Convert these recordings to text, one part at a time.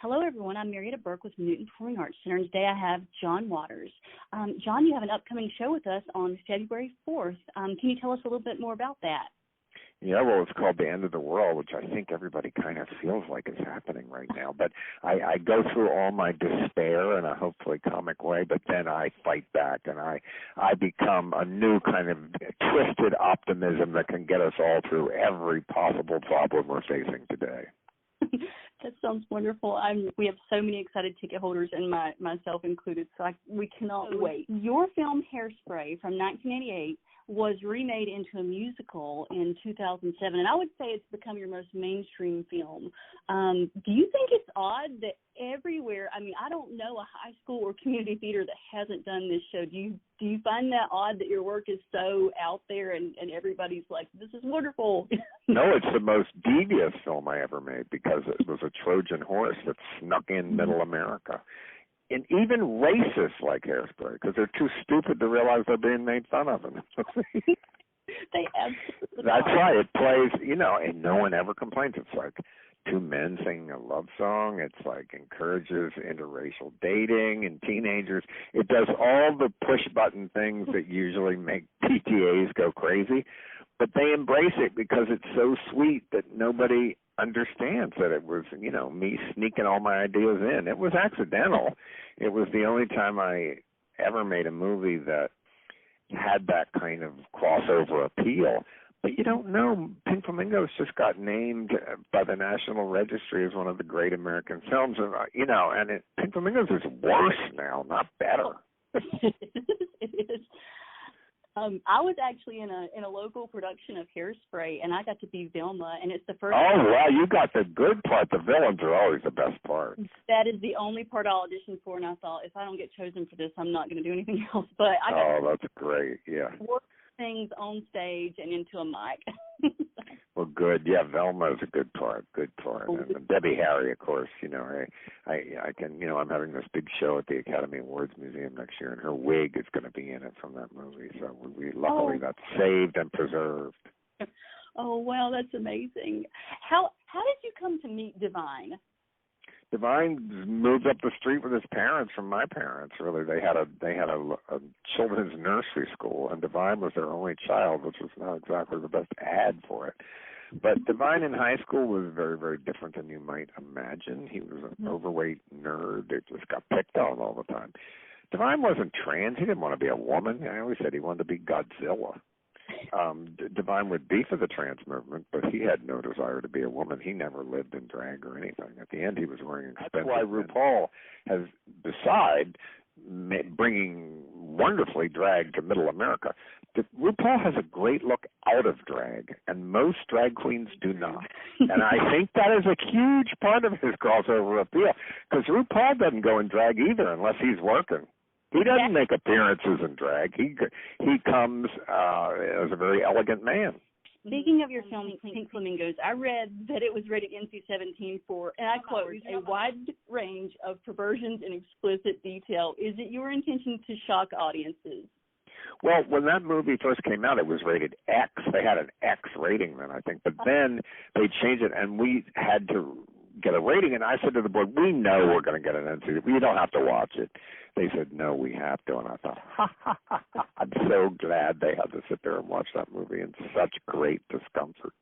Hello, everyone. I'm Marietta Burke with Newton Performing Arts Center, and today I have John Waters. John, you have an upcoming show with us on February 4th. Can you tell us a little bit more about that? Yeah, well, it's called The End of the World, which I think everybody kind of feels like is happening right now. But I go through all my despair in a hopefully comic way, but then I fight back, and I become a new kind of twisted optimism that can get us all through every possible problem we're facing today. That sounds wonderful. We have so many excited ticket holders, and myself included, so we cannot wait. Your film Hairspray from 1988 was remade into a musical in 2007, and I would say it's become your most mainstream film. Do you think it's odd that everywhere, I don't know a high school or community theater that hasn't done this show. Do you find that odd that your work is so out there and everybody's like, this is wonderful? No, it's the most devious film I ever made because it was a Trojan horse that snuck in middle America. And even racists like Hairspray because they're too stupid to realize they're being made fun of. They absolutely That's right. It plays, and no one ever complains. It's like two men singing a love song. It's like encourages interracial dating and teenagers. It does all the push-button things that usually make PTAs go crazy, but they embrace it because it's so sweet that nobody understands that it was, me sneaking all my ideas in. It was accidental. It was the only time I ever made a movie that had that kind of crossover appeal. But you don't know. Pink Flamingos just got named by the National Registry as one of the great American films. And, Pink Flamingos is worse now, not better. It is. I was actually in a local production of Hairspray, and I got to be Velma, and it's the first. Oh, wow, you got the good part. The villains are always the best part. That is the only part I auditioned for, and I thought, if I don't get chosen for this, I'm not going to do anything else. But I got that's great, yeah. Work things on stage and into a mic. Well, good. Yeah, Velma is a good part. And Debbie Harry, of course. I can. I'm having this big show at the Academy Awards Museum next year, and her wig is going to be in it from that movie. So we luckily that's saved and preserved. Oh, wow, that's amazing. How did you come to meet Divine? Divine moved up the street with his parents from my parents. Really, they had a children's nursery school, and Divine was their only child, which was not exactly the best ad for it. But Divine in high school was very, very different than you might imagine. He was an overweight nerd that just got picked on all the time. Divine wasn't trans. He didn't want to be a woman. I always said he wanted to be Godzilla. Divine would be for the trans movement, but he had no desire to be a woman. He never lived in drag or anything. At the end, he was wearing expensive. That's why RuPaul has, beside bringing wonderfully drag to middle America, RuPaul has a great look out of drag, and most drag queens do not. And I think that is a huge part of his crossover appeal, because RuPaul doesn't go in drag either unless he's working. He doesn't make appearances in drag. He comes as a very elegant man. Speaking of your film, Pink Flamingos, I read that it was rated NC-17 for, and I quote, a wide range of perversions and explicit detail. Is it your intention to shock audiences? Well, when that movie first came out, it was rated X. They had an X rating then, I think. But then they changed it, and we had to get a rating. And I said to the board, we know we're going to get an NC. We don't have to watch it. They said, no, we have to. And I thought, I'm so glad they had to sit there and watch that movie in such great discomfort.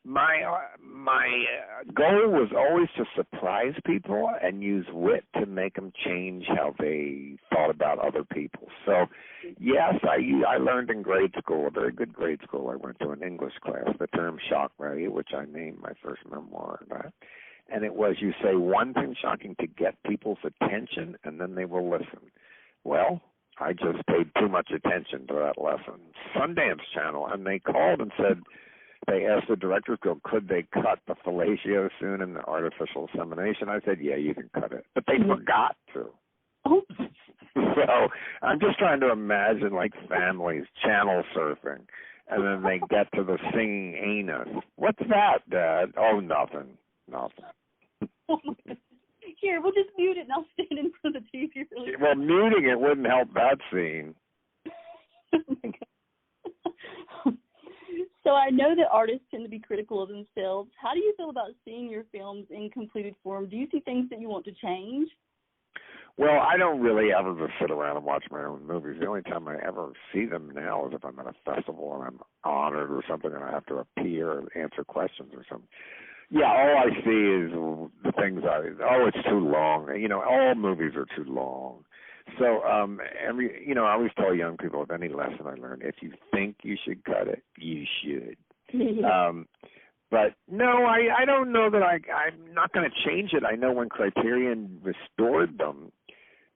My goal was always to surprise people and use wit to make them change how they thought about other people. So, yes, I learned in grade school, a very good grade school. I went to an English class, the term shock value, which I named my first memoir about. And it was, you say one thing shocking to get people's attention, and then they will listen. Well, I just paid too much attention to that lesson. Sundance Channel, and they called and said, they asked the directors, could they cut the fellatio soon and the artificial insemination? I said, yeah, you can cut it. But they forgot to. Oh. So I'm just trying to imagine, like, families channel surfing, and then they get to the singing anus. What's that, Dad? Oh, nothing. Oh my God. Here, we'll just mute it and I'll stand in front of the TV. Really well, muting it wouldn't help that scene. Oh my God. So I know that artists tend to be critical of themselves. How do you feel about seeing your films in completed form? Do you see things that you want to change? Well, I don't really ever just sit around and watch my own movies. The only time I ever see them now is if I'm at a festival and I'm honored or something and I have to appear and answer questions or something. Yeah, all I see is the things it's too long. All movies are too long. So I always tell young people, if any lesson I learned, if you think you should cut it, you should. But no, I don't know that I'm not going to change it. I know when Criterion restored them,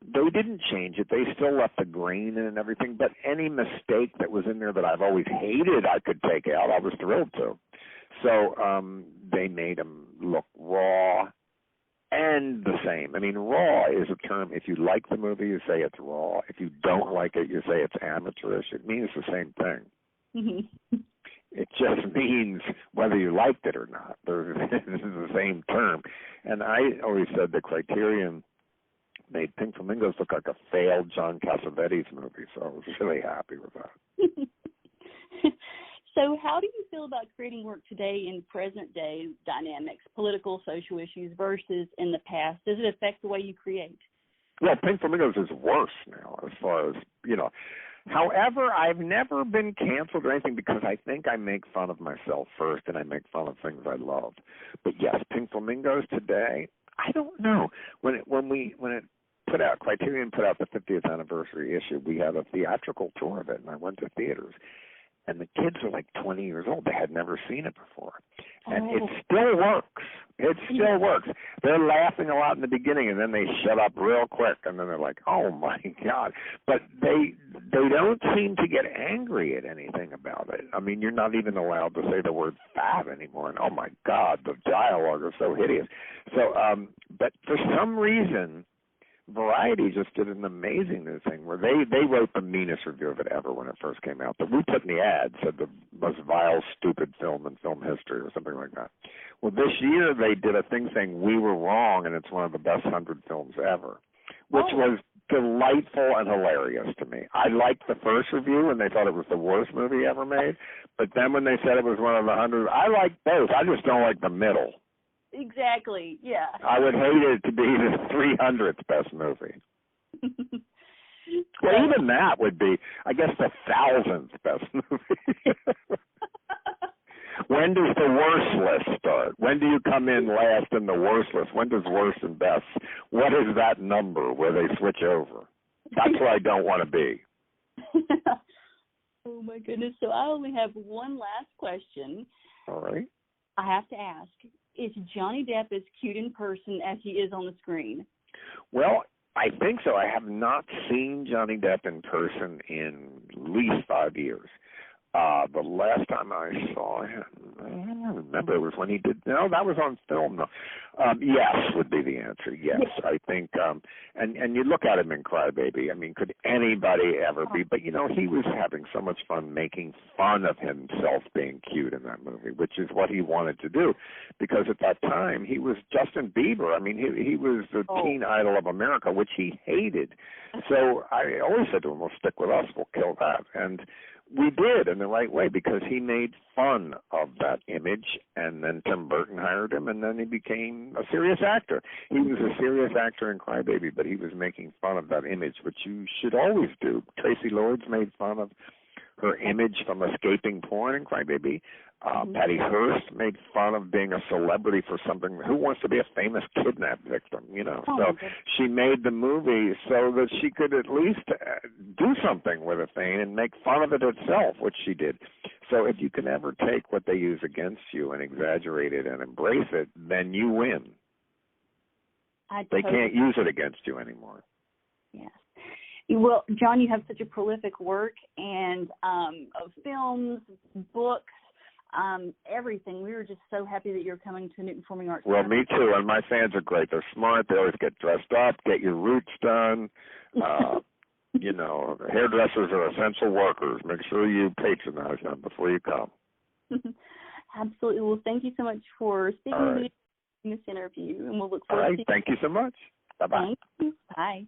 they didn't change it. They still left the grain in and everything. But any mistake that was in there that I've always hated, I could take out. I was thrilled to. So they made them look raw and the same. I mean, raw is a term. If you like the movie, you say it's raw. If you don't like it, you say it's amateurish. It means the same thing. It just means whether you liked it or not. This is the same term. And I always said the Criterion made Pink Flamingos look like a failed John Cassavetes movie, so I was really happy with that. So how do you feel about creating work today in present-day dynamics, political, social issues, versus in the past? Does it affect the way you create? Well, Pink Flamingos is worse now as far as, However, I've never been canceled or anything because I think I make fun of myself first and I make fun of things I love. But yes, Pink Flamingos today, I don't know. When it put out, Criterion put out the 50th anniversary issue, we had a theatrical tour of it, and I went to theaters. And the kids are like 20 years old. They had never seen it before. And it still works. It still works. They're laughing a lot in the beginning, and then they shut up real quick, and then they're like, oh, my God. But they don't seem to get angry at anything about it. I mean, you're not even allowed to say the word fat anymore. And, oh, my God, the dialogue is so hideous. So, but for some reason, Variety just did an amazing new thing where they wrote the meanest review of it ever when it first came out. But we put in the ad, said the most vile, stupid film in film history or something like that. Well, this year they did a thing saying we were wrong and it's one of the best 100 films ever, which was delightful and hilarious to me. I liked the first review and they thought it was the worst movie ever made. But then when they said it was one of the 100, I like both. I just don't like the middle. Exactly, yeah. I would hate it to be the 300th best movie. Well, even that would be, I guess, the 1,000th best movie. When does the worst list start? When do you come in last in the worst list? When does worst and best? What is that number where they switch over? That's where I don't want to be. Oh, my goodness. So I only have one last question. All right. I have to ask. Is Johnny Depp as cute in person as he is on the screen? Well, I think so. I have not seen Johnny Depp in person in at least 5 years. The last time I saw him, I don't remember, it was when he did, no, that was on film, though. Yes would be the answer, yes. I think, and you look at him in Cry Baby, I mean, could anybody ever be, but, he was having so much fun making fun of himself being cute in that movie, which is what he wanted to do, because at that time, he was Justin Bieber. I mean, he was the teen idol of America, which he hated. So I always said to him, well, stick with us, we'll kill that. And we did in the right way because he made fun of that image, and then Tim Burton hired him, and then he became a serious actor. He was a serious actor in Cry Baby, but he was making fun of that image, which you should always do. Tracy Lords made fun of her image from escaping porn in Cry Baby. Patty Hearst made fun of being a celebrity for something. Who wants to be a famous kidnap victim, So she made the movie so that she could at least do something with a thing and make fun of it itself, which she did. So if you can ever take what they use against you and exaggerate it and embrace it, then you win. They can't use it against you anymore. Yes. Well, John, you have such a prolific work and of films, books, everything. We were just so happy that you're coming to Newton Performing Arts. Well, me too, and my fans are great. They're smart. They always get dressed up, get your roots done. Hairdressers are essential workers. Make sure you patronize them before you come. Absolutely. Well, thank you so much for speaking with me in this interview, and we'll look forward to Thank you so much. Bye-bye. Thank you. Bye.